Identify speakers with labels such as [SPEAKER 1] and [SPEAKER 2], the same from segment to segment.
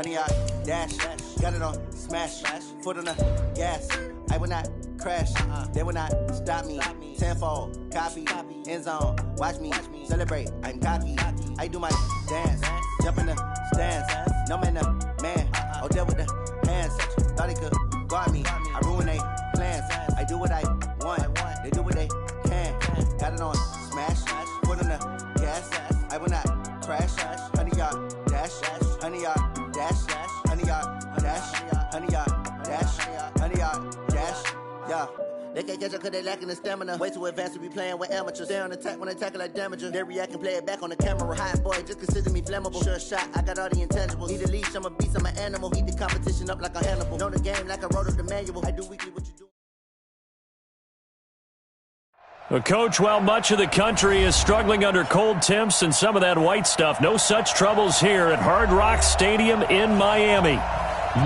[SPEAKER 1] 100-yard dash. Got it on smash. Foot on the gas. I will not crash. They will not stop me. Tenfold, copy, end zone. Watch me celebrate. I'm cocky. I do my dance. Jump in the stands. No man, the man. Oh, deal with the hands. Thought he could guard me. I ruin they plans. I do what I want. They do what they can. Got it on smash. Foot on the gas. I will not crash. 100-yard dash. 100-yard dash. 100-yard dash. 100-yard dash. 100-yard dash. Yeah. They can't catch up cause they lacking the stamina. Way too advanced to be playing with amateurs. Stay on attack when they tackle like damager. They react and play it back on the camera. Hot boy, just consider me flammable. Sure shot, I got all the intangibles. Need a leash, I'm a beast, I'm an animal. Heat the competition up like a Hannibal. Know the game like I wrote up the manual. I do weekly what you do.
[SPEAKER 2] Well, Coach, while much of the country is struggling under cold temps and some of that white stuff, no such troubles here at Hard Rock Stadium in Miami.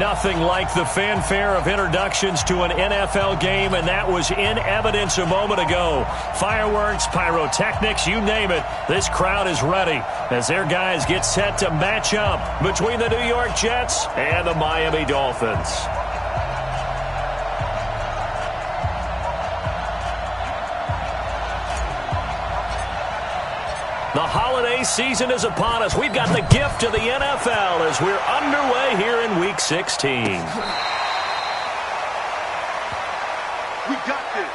[SPEAKER 2] Nothing like the fanfare of introductions to an NFL game, and that was in evidence a moment ago. Fireworks, pyrotechnics, you name it. This crowd is ready as their guys get set to match up between the New York Jets and the Miami Dolphins. The holiday season is upon us. We've got the gift of the NFL as we're underway here in Week 16.
[SPEAKER 3] We got this.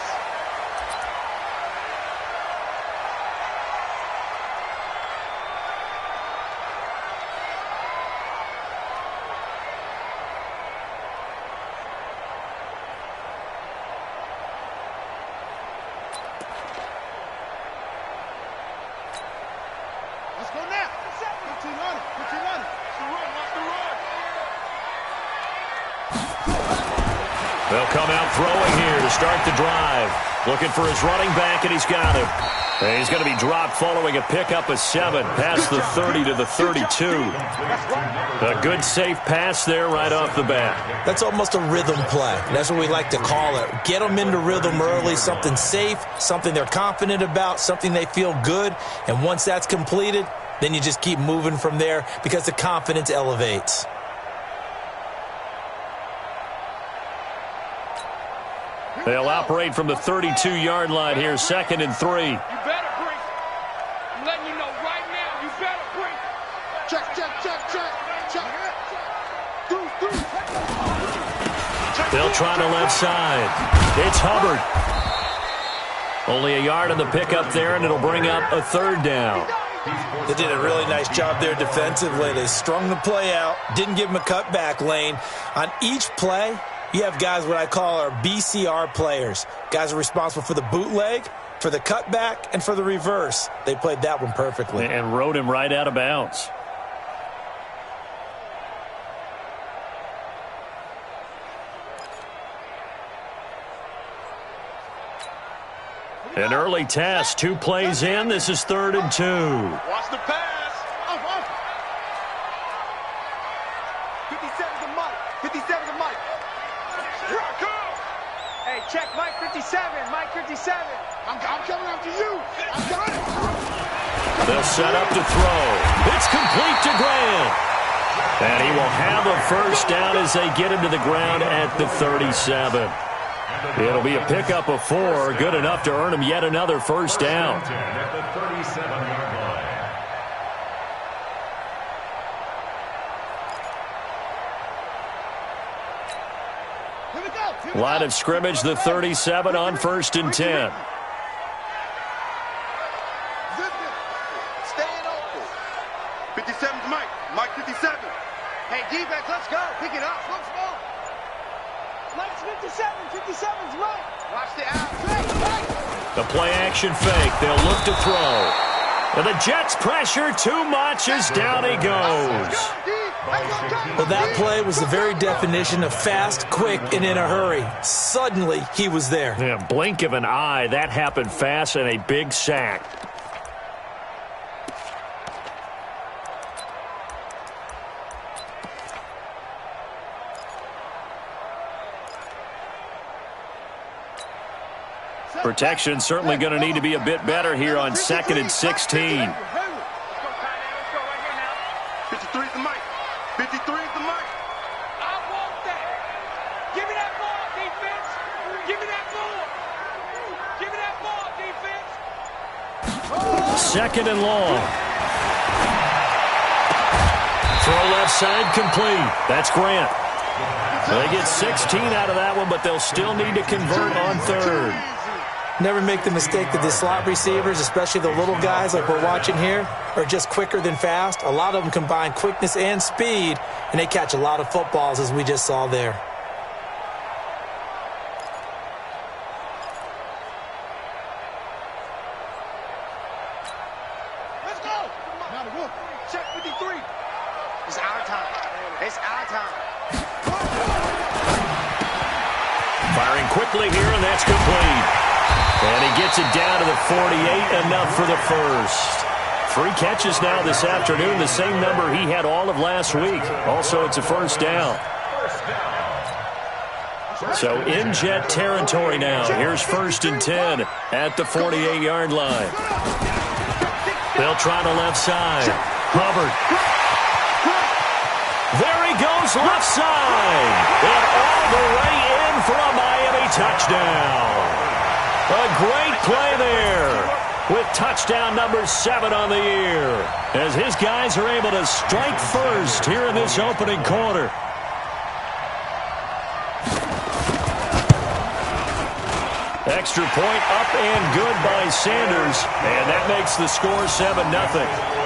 [SPEAKER 2] They'll come out throwing here to start the drive. Looking for his running back, and he's got him. And he's going to be dropped following a pickup of 7 past the 30 to the 32. A good, safe pass there right off the bat.
[SPEAKER 4] That's almost a rhythm play. That's what we like to call it. Get them into rhythm early, something safe, something they're confident about, something they feel good. And once that's completed, then you just keep moving from there because the confidence elevates.
[SPEAKER 2] They'll operate from the 32-yard line here, 2nd and 3.
[SPEAKER 3] You better break. I'm letting you know right now, you better break. Check.
[SPEAKER 2] They'll try the left side. It's Hubbard. Only a yard on the pickup there, and it'll bring up a 3rd down.
[SPEAKER 4] They did a really nice job there defensively. They strung the play out, didn't give him a cutback lane. On each play, you have guys what I call our BCR players. Guys are responsible for the bootleg, for the cutback, and for the reverse. They played that one perfectly.
[SPEAKER 2] And rode him right out of bounds. An early test, 2 plays in. This is 3rd and 2.
[SPEAKER 3] Watch the pass. 57 to Mike. 57 to Mike. Here I come.
[SPEAKER 5] Hey, check Mike 57. Mike 57.
[SPEAKER 3] I'm coming after you. I'm coming.
[SPEAKER 2] They'll set up to throw. It's complete to Grant. And he will have a first down as they get him to the ground at the 37. It'll be a pickup of 4, good enough to earn him yet another first down. Line of scrimmage, the 37 on 1st and 10.
[SPEAKER 3] Staying open. 57's Mike. Mike 57.
[SPEAKER 5] Hey, defense, let's go. Pick it up. Let's go. Mike's 57. 57's Mike.
[SPEAKER 3] Watch the out.
[SPEAKER 2] The play action fake. They'll look to throw. And the Jets pressure too much as down he goes.
[SPEAKER 4] Well, that play was the very definition of fast, quick, and in a hurry. Suddenly, he was there.
[SPEAKER 2] Yeah, blink of an eye. That happened fast and a big sack. Protection certainly going to need to be a bit better here on 2nd and 16.
[SPEAKER 3] 53's the Mike. 53 is the mark.
[SPEAKER 5] I want that. Give me that ball, defense. Give me that ball. Give me that ball, defense.
[SPEAKER 2] Second and long. Throw left side complete. That's Grant. They get 16 out of that one, but they'll still need to convert on third.
[SPEAKER 4] Never make the mistake that the slot receivers, especially the little guys like we're watching here, are just quicker than fast. A lot of them combine quickness and speed, and they catch a lot of footballs, as we just saw there.
[SPEAKER 5] Let's go. Check 53. It's our time. It's our time.
[SPEAKER 2] Firing quickly here, and that's complete. And he gets it down to the 48, enough for the first. 3 catches now this afternoon, the same number he had all of last week. Also, it's a first down. So in Jet territory now. Here's 1st and 10 at the 48-yard line. They'll try the left side. Hubbard. There he goes, left side. And all the way in for a Miami touchdown. A great play there with touchdown number 7 on the year as his guys are able to strike first here in this opening quarter. Extra point up and good by Sanders, and that makes the score 7-0.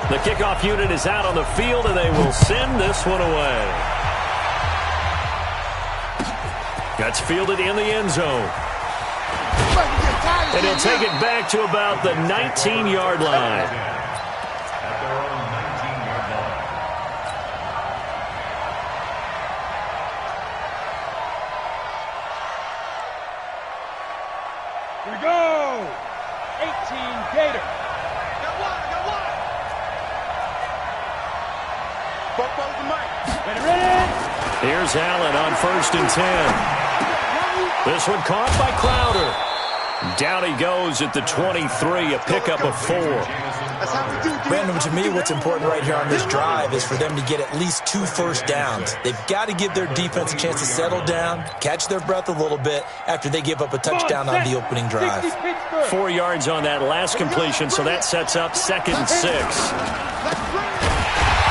[SPEAKER 2] The kickoff unit is out on the field, and they will send this one away. That's fielded in the end zone. And he'll take it back to about the 19-yard line.
[SPEAKER 5] Here we go. 18 Gator. Got one. Ready.
[SPEAKER 2] Here's Allen on 1st and 10. This one caught by Crowder. Down he goes at the 23, a pickup of 4.
[SPEAKER 4] Brandon, to me, what's important right here on this drive is for them to get at least 2 first downs. They've got to give their defense a chance to settle down, catch their breath a little bit after they give up a touchdown on the opening drive.
[SPEAKER 2] 4 yards on that last completion, so that sets up 2nd and 6.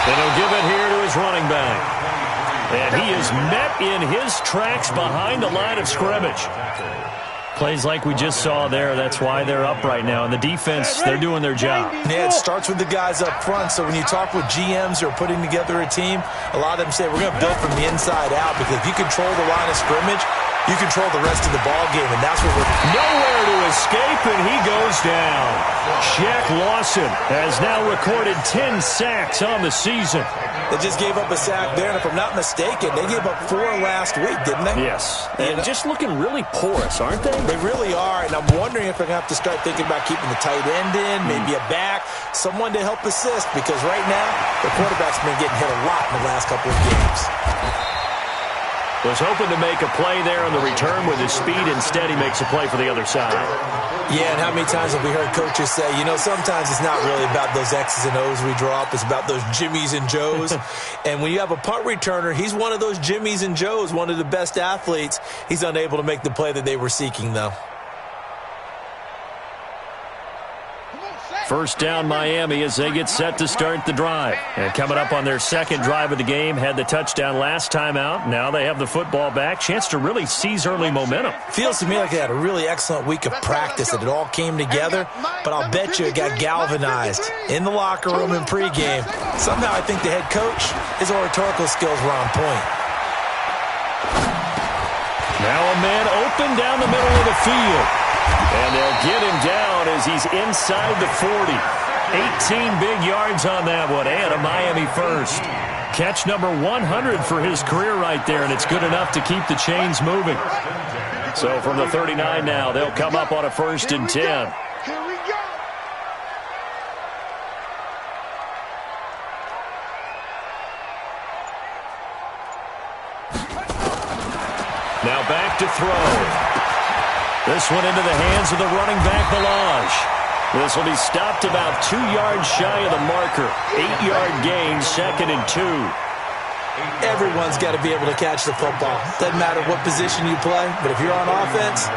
[SPEAKER 2] And he'll give it here to his running back. And he is met in his tracks behind the line of scrimmage. Plays like we just saw there. That's why they're up right now. And the defense, they're doing their job.
[SPEAKER 4] Yeah, it starts with the guys up front. So when you talk with GMs who are putting together a team, a lot of them say we're going to build from the inside out, because if you control the line of scrimmage, you control the rest of the ball game, and that's what we're...
[SPEAKER 2] Nowhere to escape, and he goes down. Shaq Lawson has now recorded 10 sacks on the season.
[SPEAKER 4] They just gave up a sack there, and if I'm not mistaken, they gave up 4 last week, didn't they?
[SPEAKER 2] Yes. And just looking really porous, aren't they?
[SPEAKER 4] They really are, and I'm wondering if they're going to have to start thinking about keeping the tight end in, maybe a back, someone to help assist, because right now, the quarterback's been getting hit a lot in the last couple of games.
[SPEAKER 2] Was hoping to make a play there on the return with his speed. Instead, he makes a play for the other side.
[SPEAKER 4] Yeah, and how many times have we heard coaches say, you know, sometimes it's not really about those X's and O's we draw up. It's about those Jimmies and Joes. And when you have a punt returner, he's one of those Jimmies and Joes, one of the best athletes. He's unable to make the play that they were seeking, though.
[SPEAKER 2] First down, Miami, as they get set to start the drive. And coming up on their second drive of the game, had the touchdown last time out. Now they have the football back. Chance to really seize early momentum.
[SPEAKER 4] Feels to me like they had a really excellent week of practice, that it all came together. But I'll bet you it got galvanized in the locker room in pregame. Somehow I think the head coach, his oratorical skills were on point.
[SPEAKER 2] Now a man open down the middle of the field. And they'll get him down as he's inside the 40. 18 big yards on that one, and a Miami first. Catch number 100 for his career right there, and it's good enough to keep the chains moving. So from the 39 now, they'll come up on a 1st and 10.
[SPEAKER 5] Here we go.
[SPEAKER 2] Now back to throw. This one into the hands of the running back, Balaj. This will be stopped about 2 yards shy of the marker. 8-yard gain, 2nd and 2.
[SPEAKER 4] Everyone's got to be able to catch the football. Doesn't matter what position you play, but if you're on offense,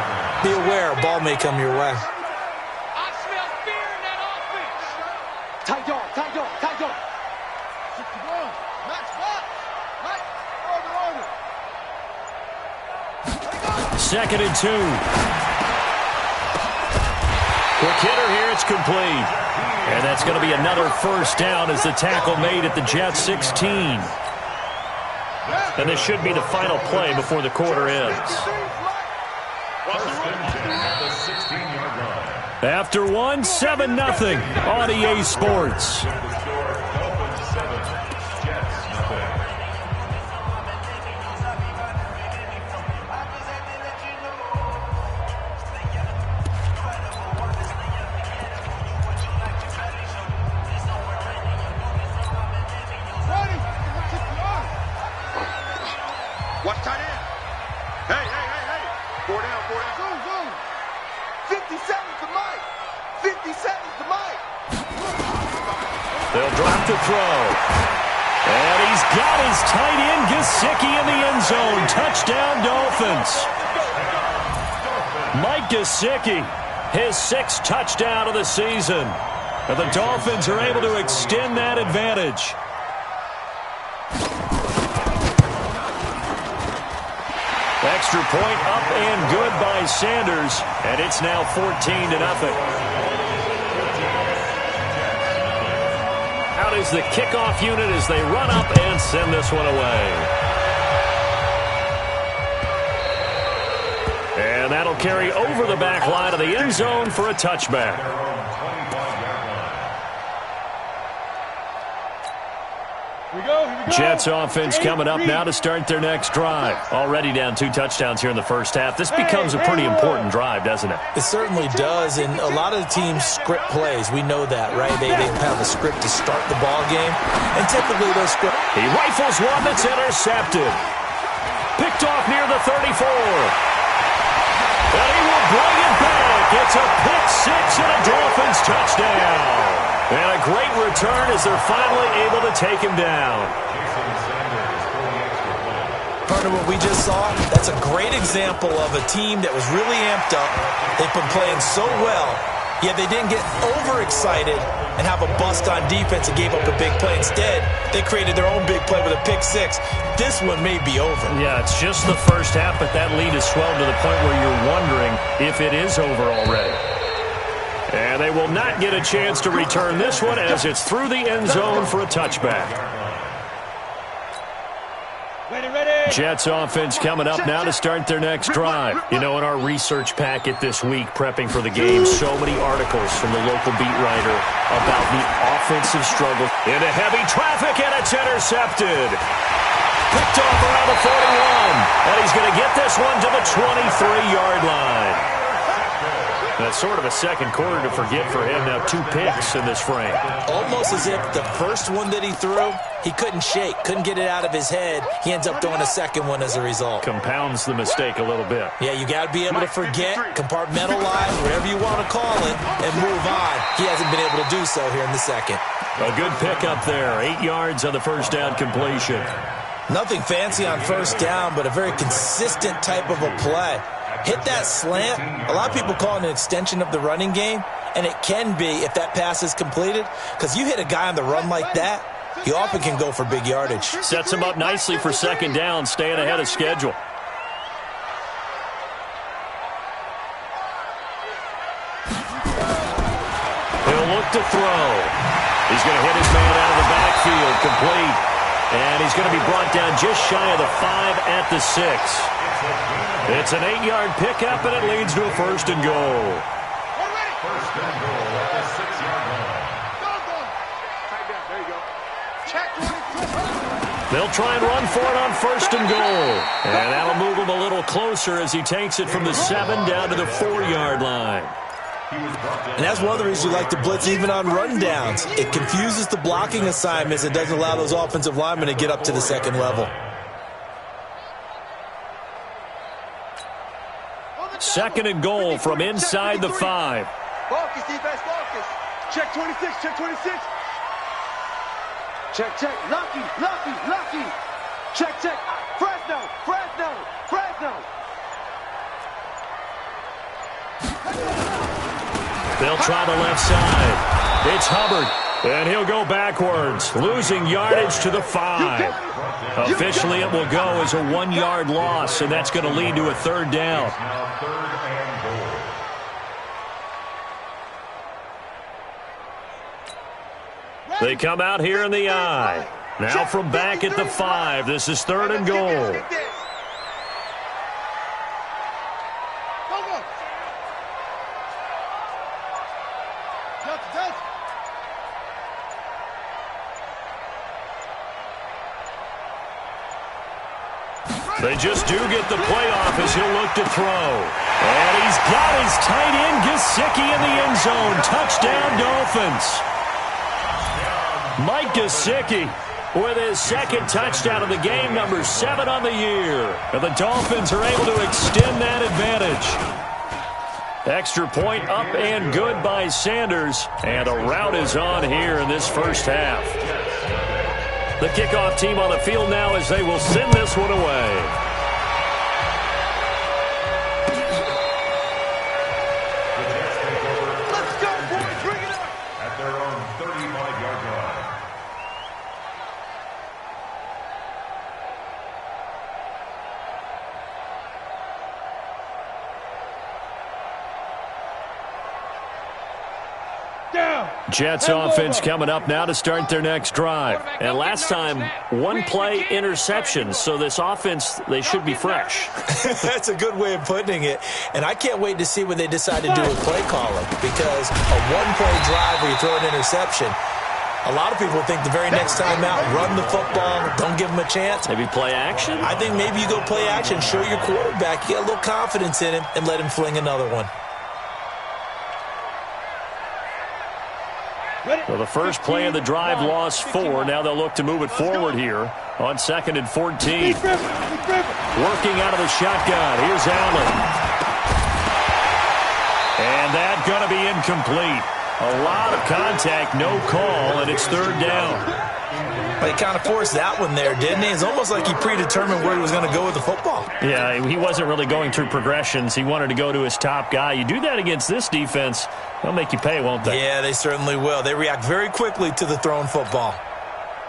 [SPEAKER 4] be aware a ball may come your way.
[SPEAKER 5] I smell fear in that offense. Tight dog, tight dog, tight dog. Match box. Right. Order.
[SPEAKER 2] 2nd and 2. Quick hitter here, it's complete. And that's going to be another first down as the tackle made at the Jets 16. And this should be the final play before the quarter ends. After one, 7-0 on EA Sports.
[SPEAKER 3] Watch tight end. Hey. 4 down. Zoom. 57's the mic. 57's the mic.
[SPEAKER 2] They'll drop the throw. And he's got his tight end, Gesicki, in the end zone. Touchdown, Dolphins. Mike Gesicki, his 6th touchdown of the season. And the Dolphins are able to extend that advantage. Extra point up and good by Sanders, and it's now 14-0. Out is the kickoff unit as they run up and send this one away. And that'll carry over the back line of the end zone for a touchback. Jets offense coming up now to start their next drive. Already down 2 touchdowns here in the first half. This becomes a pretty important drive, doesn't it?
[SPEAKER 4] It certainly does, and a lot of the teams script plays. We know that, right? They have a script to start the ball game, and typically those script...
[SPEAKER 2] He rifles one that's intercepted. Picked off near the 34. And he will bring it back. It's a pick 6 and a Dolphins touchdown. And a great return as they're finally able to take him down.
[SPEAKER 4] Part of what we just saw, that's a great example of a team that was really amped up. They've been playing so well, yet they didn't get overexcited and have a bust on defense and gave up a big play. Instead, they created their own big play with a pick 6. This one may be over.
[SPEAKER 2] Yeah, it's just the first half, but that lead has swelled to the point where you're wondering if it is over already. And they will not get a chance to return this one as it's through the end zone for a touchback. Jets offense coming up now to start their next drive. You know, in our research packet this week, prepping for the game, so many articles from the local beat writer about the offensive struggle. Into heavy traffic, and it's intercepted. Picked off around the 41. And he's going to get this one to the 23-yard line. That's sort of a second quarter to forget for him. Now 2 picks in this frame.
[SPEAKER 4] Almost as if the first one that he threw, he couldn't shake, couldn't get it out of his head. He ends up throwing a second one as a result.
[SPEAKER 2] Compounds the mistake a little bit.
[SPEAKER 4] Yeah, you got to be able to forget, compartmentalize, whatever you want to call it, and move on. He hasn't been able to do so here in the second.
[SPEAKER 2] A good pickup there. 8 yards on the first down completion.
[SPEAKER 4] Nothing fancy on first down, but a very consistent type of a play. Hit that slant. A lot of people call it an extension of the running game, and it can be if that pass is completed, because you hit a guy on the run like that, he often can go for big yardage.
[SPEAKER 2] Sets him up nicely for second down, staying ahead of schedule. He'll look to throw. He's going to hit his man out of the backfield, complete. And he's going to be brought down just shy of the 5 at the 6. It's an 8-yard pickup, and it leads to a first and goal.
[SPEAKER 3] First and goal at the 6-yard line. Tight down. There you go. Check.
[SPEAKER 2] They'll try and run for it on first and goal. And that'll move him a little closer as he takes it from the 7 down to the 4-yard line.
[SPEAKER 4] And that's one of the reasons you like to blitz even on rundowns. It confuses the blocking assignments. It doesn't allow those offensive linemen to get up to the second level.
[SPEAKER 2] Second and goal from inside the 5.
[SPEAKER 3] Focus, defense, focus. Check 26, check 26. Check, check. Lucky, lucky, lucky. Check, check. Fresno, Fresno, Fresno.
[SPEAKER 2] They'll try the left side. It's Hubbard, and he'll go backwards, losing yardage to the 5. Officially, it will go as a 1-yard loss, and that's going to lead to a third down. They come out here in the I. Now from back at the 5. This is third and goal. They just do get the playoff as he'll look to throw. And he's got his tight end Gesicki in the end zone. Touchdown, Dolphins. Mike Gesicki with his second touchdown of the game, number 7 on the year. And the Dolphins are able to extend that advantage. Extra point up and good by Sanders. And a rout is on here in this first half. The kickoff team on the field now as they will send this one away.
[SPEAKER 3] Let's go, boys. Bring it up.
[SPEAKER 6] At their own 35-yard line.
[SPEAKER 2] Jets offense coming up now to start their next drive. And last time, one play interception. So this offense, they should be fresh.
[SPEAKER 4] That's a good way of putting it. And I can't wait to see what they decide to do with play calling. Because a one-play drive where you throw an interception, a lot of people think the very next time out, run the football, don't give them a chance.
[SPEAKER 2] Maybe play action?
[SPEAKER 4] I think maybe you go play action, show your quarterback, you get a little confidence in him, and let him fling another one.
[SPEAKER 2] Well, the first play of the drive lost 4. Now they'll look to move it forward here on 2nd and 14. Working out of the shotgun. Here's Allen. And that's going to be incomplete. A lot of contact, no call, and it's third down.
[SPEAKER 4] Well, he kind of forced that one there, didn't he? It's almost like he predetermined where he was going to go with the football.
[SPEAKER 2] Yeah, he wasn't really going through progressions. He wanted to go to his top guy. You do that against this defense, they'll make you pay, won't they?
[SPEAKER 4] Yeah, they certainly will. They react very quickly to the thrown football.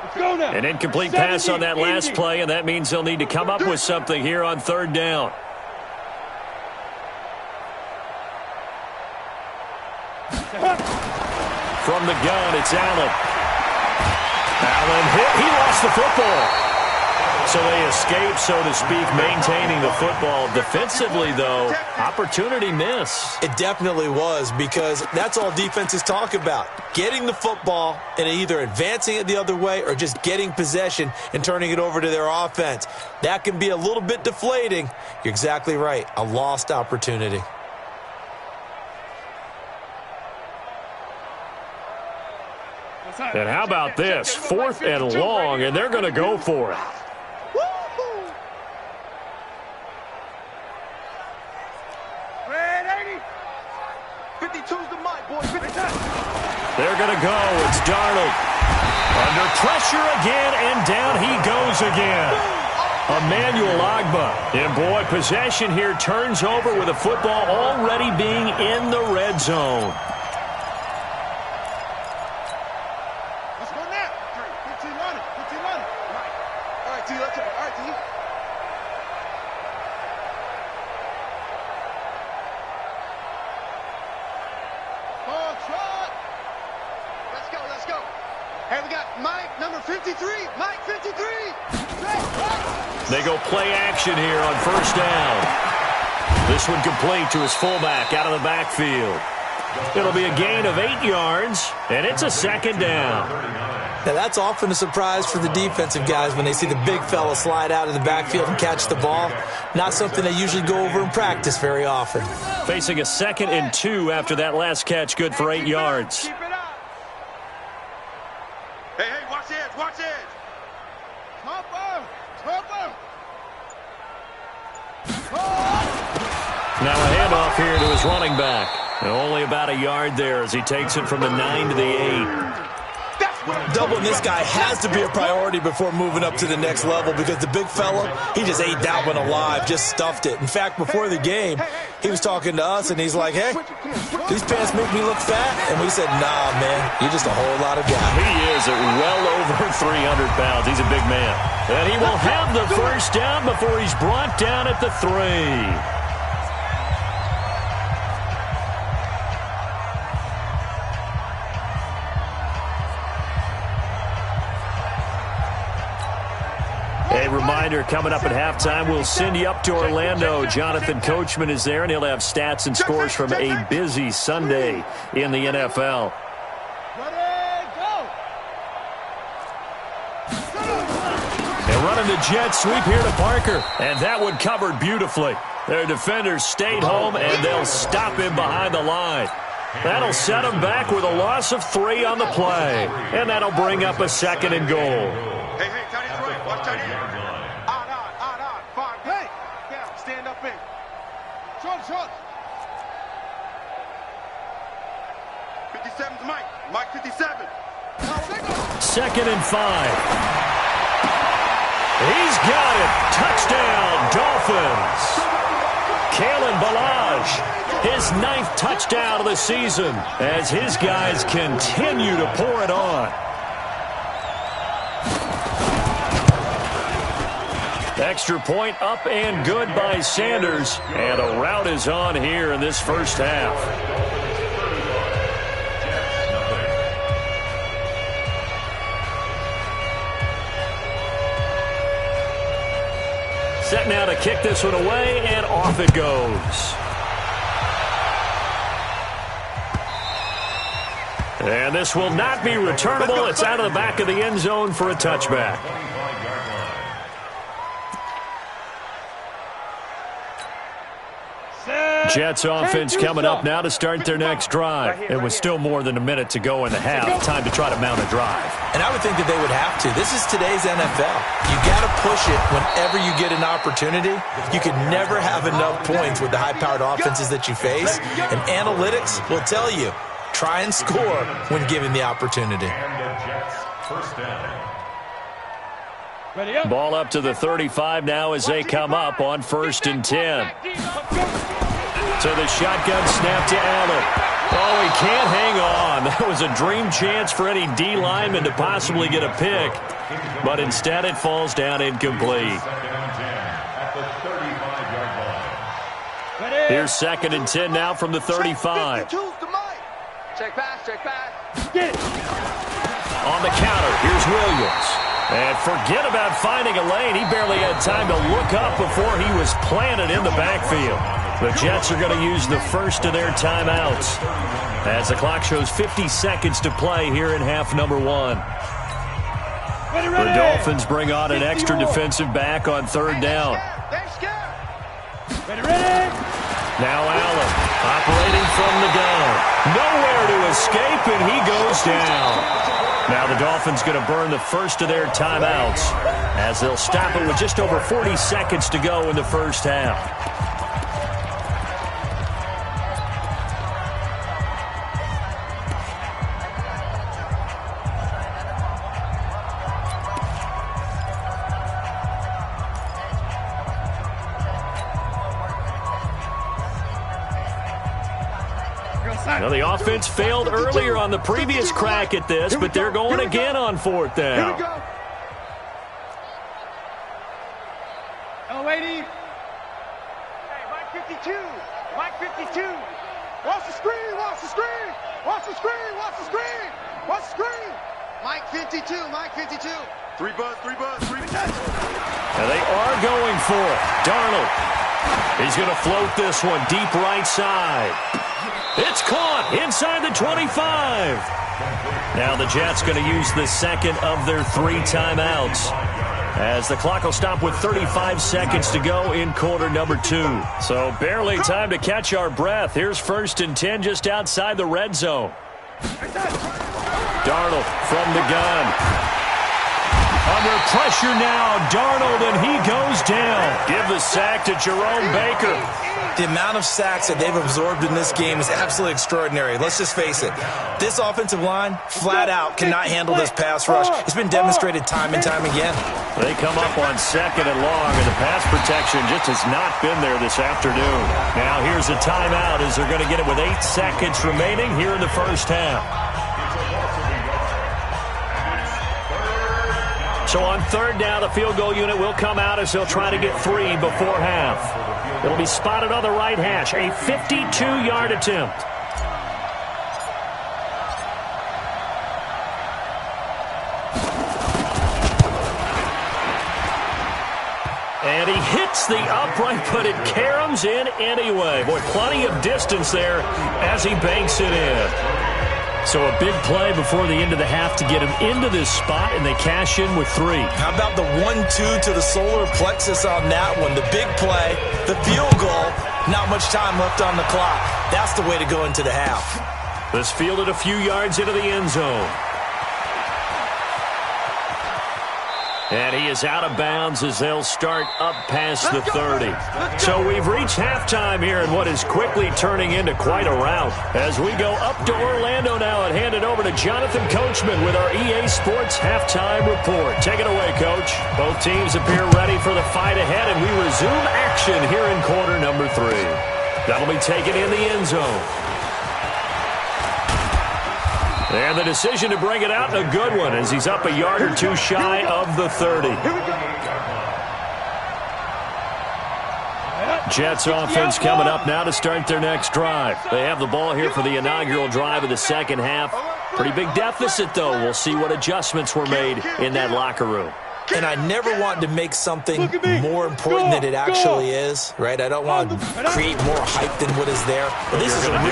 [SPEAKER 5] Let's go now.
[SPEAKER 2] An incomplete pass on that last play, and that means they'll need to come up with something here on third down. From the gun, it's Allen. Allen hit. He lost the football. So they escape, so to speak, maintaining the football. Defensively, though, opportunity miss.
[SPEAKER 4] It definitely was, because that's all defenses talk about. Getting the football and either advancing it the other way or just getting possession and turning it over to their offense. That can be a little bit deflating. You're exactly right. A lost opportunity.
[SPEAKER 2] And how about this? 4th and long, and they're going to go for it.
[SPEAKER 3] Red 80. 52's the mic, boys. 52.
[SPEAKER 2] They're going to go. It's Darnold. Under pressure again, and down he goes again. Emmanuel Ogbah. And, boy, possession here turns over with the football already being in the red zone. They go play action here on first down. This one complete to his fullback out of the backfield. It'll be a gain of 8 yards, and it's a second down.
[SPEAKER 4] Now, that's often a surprise for the defensive guys when they see the big fella slide out of the backfield and catch the ball. Not something they usually go over in practice very often.
[SPEAKER 2] Facing a 2nd and 2 after that last catch, good for 8 yards.
[SPEAKER 3] Keep it up. Hey, watch the edge, watch the edge.
[SPEAKER 2] Now a handoff here to his running back. Only about a yard there as he takes it from the 9 to the 8.
[SPEAKER 4] Doubling this guy has to be a priority before moving up to the next level because the big fella, he just ate that one alive, just stuffed it. In fact, before the game, he was talking to us, and he's like, hey, these pants make me look fat? And we said, nah, man, you're just a whole lot of guy.
[SPEAKER 2] He is at well over 300 pounds. He's a big man. And he will have the first down before he's brought down at the 3. A reminder, coming up at halftime, we'll send you up to Orlando. Jonathan Coachman is there, and he'll have stats and scores from a busy Sunday in the NFL. And running the jet sweep here to Parker, and that one covered beautifully. Their defenders stayed home, and they'll stop him behind the line. That'll set him back with a loss of 3 on the play, and that'll bring up a 2nd and goal.
[SPEAKER 3] Hey, tight end's right. Watch tight end. On. 5. Hey, down. Stand up in. Short. 57's Mike. Mike 57.
[SPEAKER 2] 2nd and 5. He's got it. Touchdown, Dolphins. Kalen Ballage, his 9th touchdown of the season as his guys continue to pour it on. Extra point up and good by Sanders, and a rout is on here in this first half. Set now to kick this one away, and off it goes. And this will not be returnable. It's out of the back of the end zone for a touchback. Jets offense coming up now to start their next drive. And with still more than a minute to go in the half, time to try to mount a drive.
[SPEAKER 4] And I would think that they would have to. This is today's NFL. You got to push it whenever you get an opportunity. You can never have enough points with the high-powered offenses that you face. And analytics will tell you, try and score when given the opportunity.
[SPEAKER 6] And the Jets first down.
[SPEAKER 2] Ball up to the 35 now as they come up on 1st and 10. So the shotgun snap to Allen. Oh, he can't hang on. That was a dream chance for any D lineman to possibly get a pick. But instead it falls down incomplete. Here's 2nd and 10 now from the 35.
[SPEAKER 5] Check pass.
[SPEAKER 2] Get it. On the counter, here's Williams. And forget about finding a lane. He barely had time to look up before he was planted in the backfield. The Jets are going to use the first of their timeouts as the clock shows 50 seconds to play here in half number 1. The Dolphins bring on an extra defensive back on 3rd down. Now Allen operating from the gun. Nowhere to escape, and he goes down. Now the Dolphins going to burn the first of their timeouts as they'll stop it with just over 40 seconds to go in the first half. Now the offense failed earlier on the previous crack at this, but they're going again on 4th down.
[SPEAKER 5] Here we go. L80. Hey, Mike 52. Mike 52. Watch the screen. Watch the screen. Watch the screen. Watch the screen. Watch the screen. Mike 52. Mike 52.
[SPEAKER 3] 3 buzz.
[SPEAKER 2] Now they are going for it. Darnold. He's going to float this one deep right side. It's caught inside the 25. Now the Jets going to use the second of their 3 timeouts as the clock will stop with 35 seconds to go in quarter number 2. So barely time to catch our breath. Here's 1st and 10 just outside the red zone. Darnold from the gun. Under pressure now, Darnold, and he goes down. Give the sack to Jerome Baker.
[SPEAKER 4] The amount of sacks that they've absorbed in this game is absolutely extraordinary. Let's just face it. This offensive line, flat out, cannot handle this pass rush. It's been demonstrated time and time again.
[SPEAKER 2] They come up on 2nd and long, and the pass protection just has not been there this afternoon. Now here's a timeout as they're going to get it with 8 seconds remaining here in the first half. So on 3rd down, the field goal unit will come out as they'll try to get 3 before half. It'll be spotted on the right hash, a 52-yard attempt. And he hits the upright, but it caroms in anyway. Boy, plenty of distance there as he banks it in. So a big play before the end of the half to get him into this spot, and they cash in with 3.
[SPEAKER 4] How about the 1-2 to the solar plexus on that one? The big play, the field goal, not much time left on the clock. That's the way to go into the half.
[SPEAKER 2] This fielded a few yards into the end zone. And he is out of bounds as they'll start up past the 30. So we've reached halftime here in what is quickly turning into quite a rout. As we go up to Orlando now and hand it over to Jonathan Coachman with our EA Sports Halftime Report. Take it away, Coach. Both teams appear ready for the fight ahead, and we resume action here in quarter number 3. That'll be taken in the end zone. And the decision to bring it out, a good one, as he's up a yard or 2 shy of the 30. Jets offense coming up now to start their next drive. They have the ball here for the inaugural drive of the second half. Pretty big deficit, though. We'll see what adjustments were made in that locker room.
[SPEAKER 4] And I never want to make something more important than it actually is, right? I don't want to create more hype than what is there. But this is I'm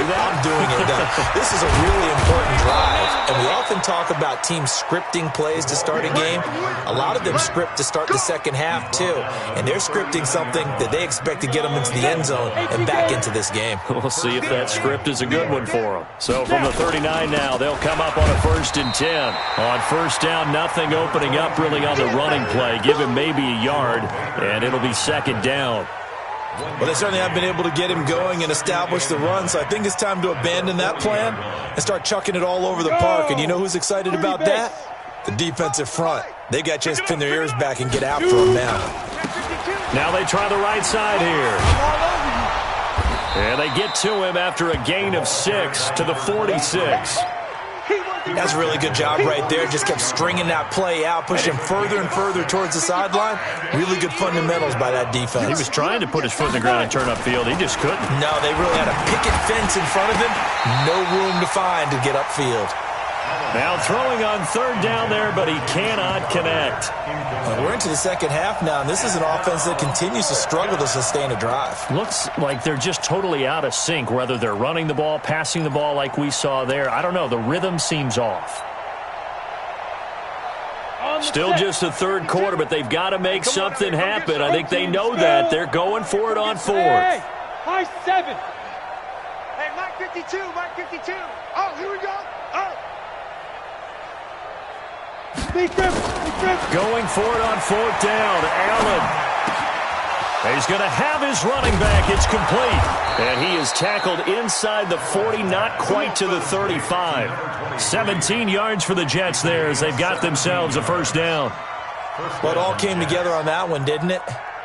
[SPEAKER 4] doing it. This is a really important drive. And we often talk about teams scripting plays to start a game. A lot of them script to start the second half, too. And they're scripting something that they expect to get them into the end zone and back into this game.
[SPEAKER 2] We'll see if that script is a good one for them. So from the 39 now, they'll come up on a 1st and 10. On 1st down, nothing opening up really on the running play. Give him maybe a yard, and it'll be 2nd down.
[SPEAKER 4] Well, they certainly have been able to get him going and establish the run, so I think it's time to abandon that plan and start chucking it all over the park. And you know who's excited about that? The defensive front. They got a chance to pin their ears back and get after him now.
[SPEAKER 2] Now they try the right side here. And they get to him after a gain of 6 to the 46.
[SPEAKER 4] That's a really good job right there. Just kept stringing that play out, pushing further and further towards the sideline. Really good fundamentals by that defense.
[SPEAKER 2] He was trying to put his foot in the ground and turn upfield. He just couldn't.
[SPEAKER 4] No, they really had a picket fence in front of him. No room to find to get upfield.
[SPEAKER 2] Now throwing on 3rd down there, but he cannot connect.
[SPEAKER 4] We're into the second half now, and this is an offense that continues to struggle to sustain a drive.
[SPEAKER 2] Looks like they're just totally out of sync, whether they're running the ball, passing the ball like we saw there. I don't know. The rhythm seems off. Still just the 3rd quarter, but they've got to make something happen. I think they know that. They're going for it on 4th.
[SPEAKER 5] High 7. Hey, Mike 52, Mike 52. Oh, here we go. Oh.
[SPEAKER 2] Going for it on 4th down. Allen. He's going to have his running back. It's complete. And he is tackled inside the 40, not quite to the 35. 17 yards for the Jets there as they've got themselves a 1st down.
[SPEAKER 4] Well, it all came together on that one, didn't it?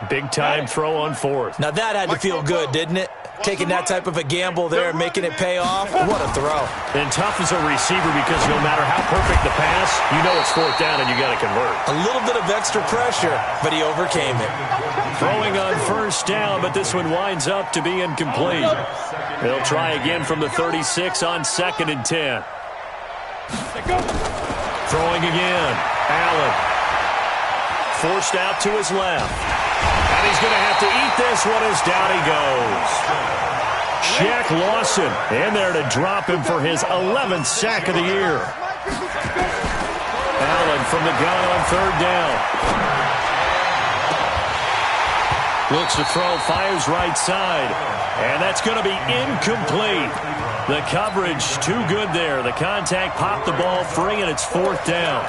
[SPEAKER 2] Big-time throw on 4th.
[SPEAKER 4] Now that had to feel good, didn't it? Taking that type of a gamble there and making it pay off. What a throw.
[SPEAKER 2] And tough as a receiver because no matter how perfect the pass, you know it's 4th down and you got to convert.
[SPEAKER 4] A little bit of extra pressure, but he overcame it.
[SPEAKER 2] Throwing on 1st down, but this one winds up to be incomplete. They'll try again from the 36 on 2nd and 10. Throwing again. Allen. Forced out to his left. And he's going to have to eat this one as down he goes. Shaq Lawson in there to drop him for his 11th sack of the year. Allen from the gun on 3rd down. Looks to throw, fires right side. And that's going to be incomplete. The coverage too good there. The contact popped the ball free, and it's 4th down.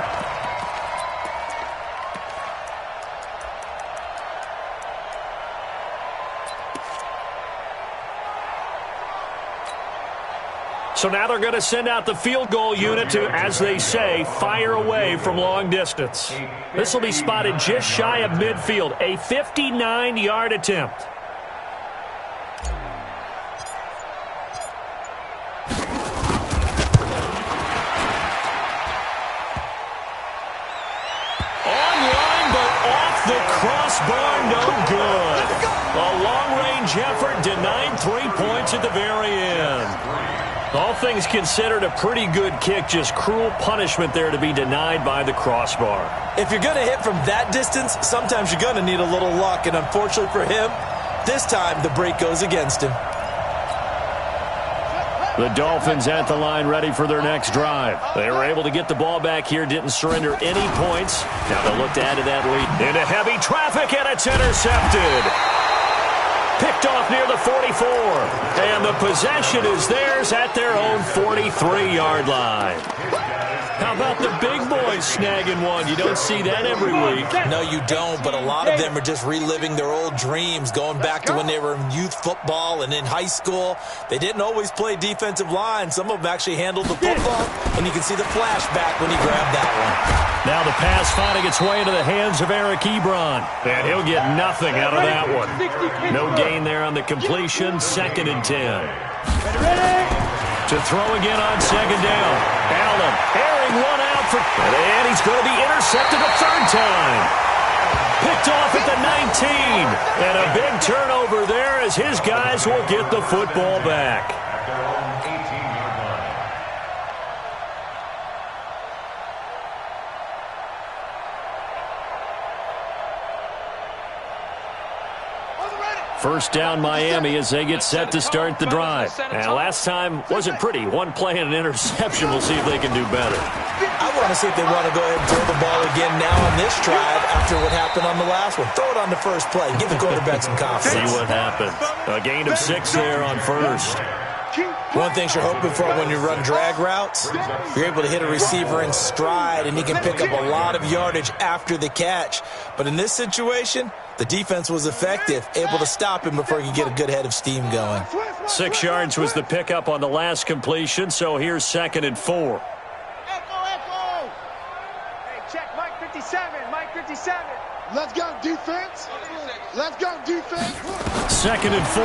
[SPEAKER 2] So now they're going to send out the field goal unit to, as they say, fire away from long distance. This will be spotted just shy of midfield, a 59-yard attempt. Online, but off the crossbar, no good. A long-range effort denied 3 points at the very end. All things considered, a pretty good kick, just cruel punishment there to be denied by the crossbar.
[SPEAKER 4] If you're going to hit from that distance, sometimes you're going to need a little luck, and unfortunately for him, this time the break goes against him.
[SPEAKER 2] The Dolphins at the line ready for their next drive. They were able to get the ball back here, didn't surrender any points. Now they'll look to add to that lead. Into heavy traffic, and it's intercepted. Picked off near the 44. And the possession is theirs at their own 43-yard line. How about the big boys snagging one? You don't see that every week.
[SPEAKER 4] No, you don't, but a lot of them are just reliving their old dreams, going back to when they were in youth football and in high school. They didn't always play defensive line. Some of them actually handled the football, and you can see the flashback when he grabbed that one.
[SPEAKER 2] Now the pass finding its way into the hands of Eric Ebron. And he'll get nothing out of that one. No gain there on the completion. 2nd and 10. To throw again on 2nd down. Allen airing one out for... And he's going to be intercepted a 3rd time. Picked off at the 19. And a big turnover there as his guys will get the football back. First down Miami as they get set to start the drive. And last time wasn't pretty. One play and an interception. We'll see if they can do better.
[SPEAKER 4] I want to see if they want to go ahead and throw the ball again now on this drive after what happened on the last one. Throw it on the first play. Give the quarterback some confidence.
[SPEAKER 2] See what happens. A gain of 6 there on first.
[SPEAKER 4] One thing you're hoping for when you run drag routes, you're able to hit a receiver in stride, and he can pick up a lot of yardage after the catch. But in this situation, the defense was effective, able to stop him before he could get a good head of steam going.
[SPEAKER 2] 6 yards was the pickup on the last completion, so here's 2nd and 4.
[SPEAKER 5] Echo. Hey, check Mike 57, Mike 57. Let's go, defense. Let's go, defense.
[SPEAKER 2] 2nd and 4.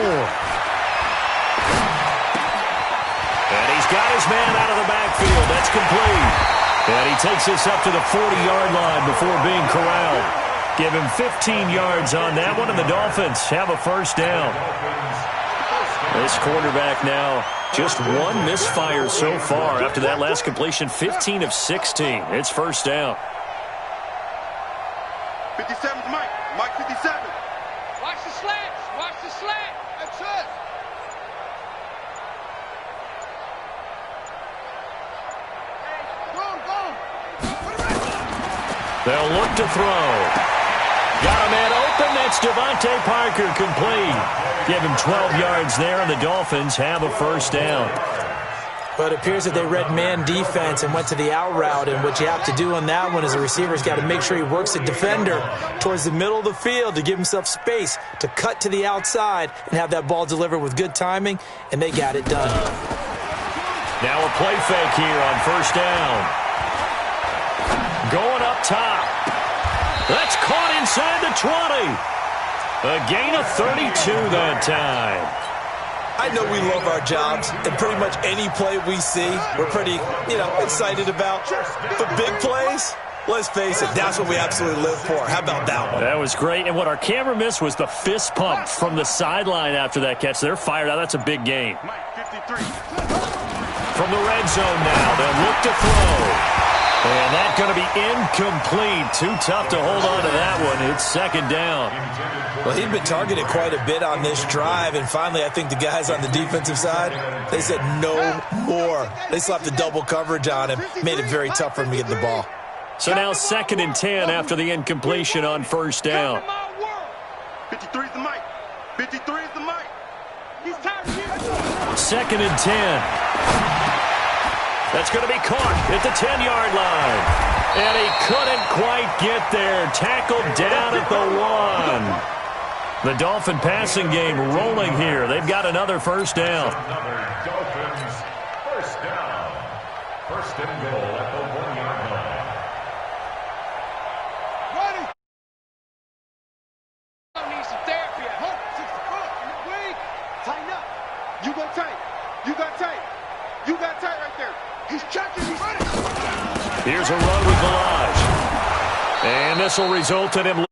[SPEAKER 2] And he's got his man out of the backfield. That's complete. And he takes this up to the 40-yard line before being corralled. Give him 15 yards on that one, and the Dolphins have a first down. This quarterback now just one misfire so far after that last completion, 15 of 16. It's first down.
[SPEAKER 3] 57's Mike. Mike 57.
[SPEAKER 5] Watch the slants. Watch the slant. That's it.
[SPEAKER 2] They'll look to throw. Got a man open. That's Devontae Parker complete. Give him 12 yards there, and the Dolphins have a first down.
[SPEAKER 4] But it appears that they read man defense and went to the out route, and what you have to do on that one is the receiver's got to make sure he works the defender towards the middle of the field to give himself space to cut to the outside and have that ball delivered with good timing, and they got it done.
[SPEAKER 2] Now a play fake here on first down. Going up top. That's caught inside the 20. A gain of 32 that time.
[SPEAKER 4] I know we love our jobs, and pretty much any play we see, we're pretty, excited about. But big plays, let's face it, that's what we absolutely live for. How about that one?
[SPEAKER 2] That was great, and what our camera missed was the fist pump from the sideline after that catch. They're fired out. That's a big gain. From the red zone now, they'll look to throw. And that's going to be incomplete. Too tough to hold on to that one. It's second down.
[SPEAKER 4] Well, he'd been targeted quite a bit on this drive, and finally I think the guys on the defensive side, they said no more. They slapped the double coverage on him, made it very tough for him to get the ball.
[SPEAKER 2] So now 2nd and 10 after the incompletion on first down.
[SPEAKER 3] 53 is the mic. 53 is the mic. He's tired of you.
[SPEAKER 2] 2nd and 10. That's going to be caught at the 10-yard line. And he couldn't quite get there. Tackled down at the 1. The Dolphin passing game rolling here. They've got another first down.
[SPEAKER 6] down. First and goal at the 1-yard line.
[SPEAKER 5] Ready. Need some therapy. Hold 6 foot. Wait. Tighten up. You go tight. You got tight. You got tight right there. He's checking. He's ready.
[SPEAKER 2] Here's a run with Balaj. And this will result in him